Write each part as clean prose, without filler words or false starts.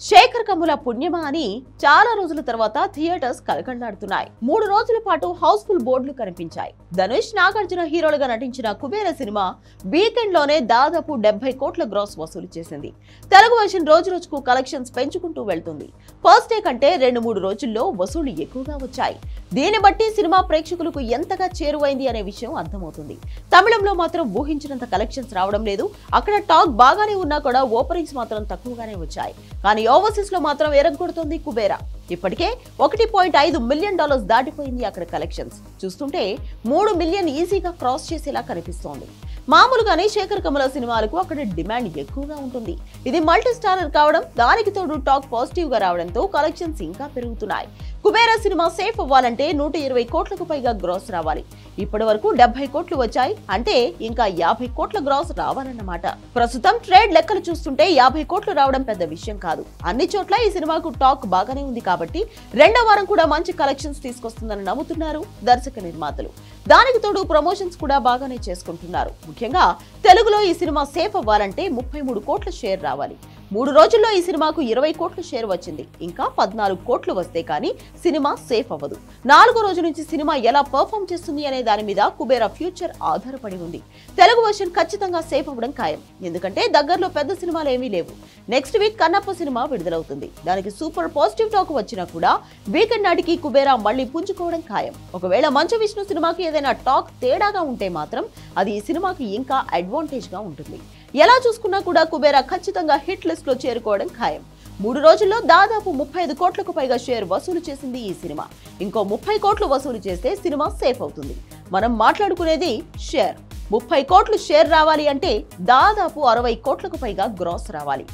శేఖర్ కమ్ముల పుణ్యమా అని చాలా రోజుల తర్వాత థియేటర్స్ కలకళ్లాడుతున్నాయి. 3 రోజుల పాటు హౌస్ఫుల్ బోర్డులు కనిపించాయి. ధనుష్, నాగార్జున హీరోలుగా నటించిన కుబేర సినిమా వీకెండ్ లోనే దాదాపు 70 కోట్ల గ్రాస్ వసూలు చేసింది. తెలుగు వర్షన్ రోజు రోజుకు కలెక్షన్స్ పెంచుకుంటూ వెళ్తుంది. ఫస్ట్ డే కంటే 2-3 రోజుల్లో వసూళ్లు ఎక్కువగా వచ్చాయి. దీన్ని బట్టి సినిమా ప్రేక్షకులకు ఎంతగా చేరువైంది అనే విషయం అర్థమవుతుంది. తమిళంలో మాత్రం ఊహించినంత కలెక్షన్స్ రావడం లేదు. అక్కడ టాక్ బాగానే ఉన్నా కూడా ఓపెనింగ్స్ మాత్రం తక్కువగానే వచ్చాయి. కానీ ఓవర్సీస్ లో మాత్రం ఎరగొడుతోంది కుబేరా. ఇప్పటికే $1.5 మిలియన్ దాటిపోయింది అక్కడ కలెక్షన్స్. చూస్తుంటే 3 మిలియన్ ఈజీగా క్రాస్ చేసేలా కనిపిస్తోంది. మామూలుగానే శేఖర్ కమ్ముల సినిమాలకు అక్కడ డిమాండ్ ఎక్కువగా ఉంటుంది. ఇది మల్టీ స్టారర్ కావడం, దానికి తోడు టాక్ పాజిటివ్ గా రావడంతో కలెక్షన్స్ ఇంకా పెరుగుతున్నాయి. కుబేరా సినిమా సేఫ్ అవ్వాలంటే 120 కోట్లకు పైగా గ్రాస్ రావాలి. ఇప్పటి వరకు 70 కోట్లు వచ్చాయి. అంటే ఇంకా 50 కోట్ల గ్రాస్ రావాలన్నమాట. ప్రస్తుతం ట్రేడ్ లెక్కలు చూస్తుంటే 50 కోట్లు రావడం పెద్ద విషయం కాదు. అన్ని చోట్ల ఈ సినిమాకు టాక్ బాగానే ఉంది కాబట్టి 2వ వారం కూడా మంచి కలెక్షన్స్ తీసుకొస్తుందని నమ్ముతున్నారు దర్శక నిర్మాతలు. దానికి తోడు ప్రమోషన్స్ కూడా బాగానే చేసుకుంటున్నారు. ముఖ్యంగా తెలుగులో ఈ సినిమా సేఫ్ అవ్వాలంటే 33 కోట్ల షేర్ రావాలి. 3 రోజుల్లో ఈ సినిమాకు 20 కోట్ల షేర్ వచ్చింది. ఇంకా 14 కోట్లు వస్తే కానీ సినిమా సేఫ్ అవ్వదు. 4వ రోజు నుంచి సినిమా ఎలా పర్ఫామ్ చేస్తుంది అనే దాని మీద కుబేరా ఫ్యూచర్ ఆధారపడి ఉంది. తెలుగు వర్షన్ ఖచ్చితంగా సేఫ్ అవ్వడం ఖాయం. ఎందుకంటే దగ్గరలో పెద్ద సినిమాలు ఏమీ లేవు. నెక్స్ట్ వీక్ కన్నప్ప సినిమా విడుదలవుతుంది. దానికి సూపర్ పాజిటివ్ టాక్ వచ్చినా కూడా వీకెండ్ నాటికి కుబేరా మళ్లీ పుంజుకోవడం ఖాయం. ఒకవేళ మంచు విష్ణు సినిమాకి ఏదైనా టాక్ తేడాగా ఉంటే మాత్రం అది ఈ సినిమాకి ఇంకా అడ్వాంటేజ్ గా ఉంటుంది. ఎలా చూసుకున్నా కూడా కుబేరా ఖచ్చితంగా హిట్ లిస్ట్ లో చేరుకోవడం ఖాయం. 3 రోజుల్లో దాదాపు 35 కోట్లకు పైగా షేర్ వసూలు చేసింది ఈ సినిమా. ఇంకో 30 కోట్లు వసూలు చేస్తే సినిమా సేఫ్ అవుతుంది. మనం మాట్లాడుకునేది షేర్. 30 కోట్లు షేర్ రావాలి అంటే దాదాపు 60 కోట్లకు పైగా గ్రాస్ రావాలి.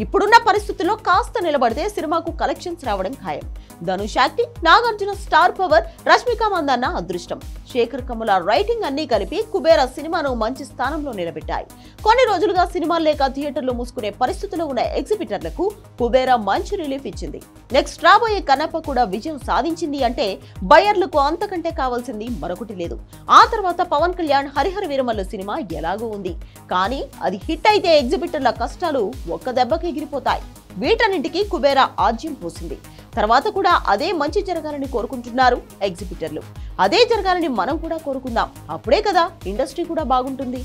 ఇప్పుడున్న పరిస్థితుల్లో కాస్త నిలబడితే సినిమాకు కలెక్షన్స్ రావడం ఖాయం. Dhanush acting, Nagarjuna star power, Rashmika Mandanna అదృష్టం, శేఖర్ కమ్ముల రైటింగ్ అన్ని కలిపి కుబేరా సినిమాను మంచి స్థానంలో నిలబెట్టాయి. కొన్ని రోజులుగా సినిమాలు లేక థియేటర్లు మూసుకునే పరిస్థితిలో ఉన్న ఎగ్జిబిటర్లకు కుబేరా మంచి రిలీఫ్ ఇచ్చింది. నెక్స్ట్ రాబోయే కన్నప్ప కూడా విజయం సాధించింది అంటే బయర్లకు అంతకంటే కావాల్సింది మరొకటి లేదు. ఆ తర్వాత పవన్ కళ్యాణ్ హరిహర వీరమల్లు సినిమా ఎలాగో ఉంది. కానీ అది హిట్ అయితే ఎగ్జిబిటర్ల కష్టాలు ఒక్క దెబ్బకి ఎగిరిపోతాయి. వీటన్నింటికి కుబేరా ఆజ్యం పోసింది. తర్వాత కూడా అదే మంచి జరగాలని కోరుకుంటున్నారు ఎగ్జిబిటర్లు. అదే జరగాలని మనం కూడా కోరుకుందాం. అప్పుడే కదా ఇండస్ట్రీ కూడా బాగుంటుంది.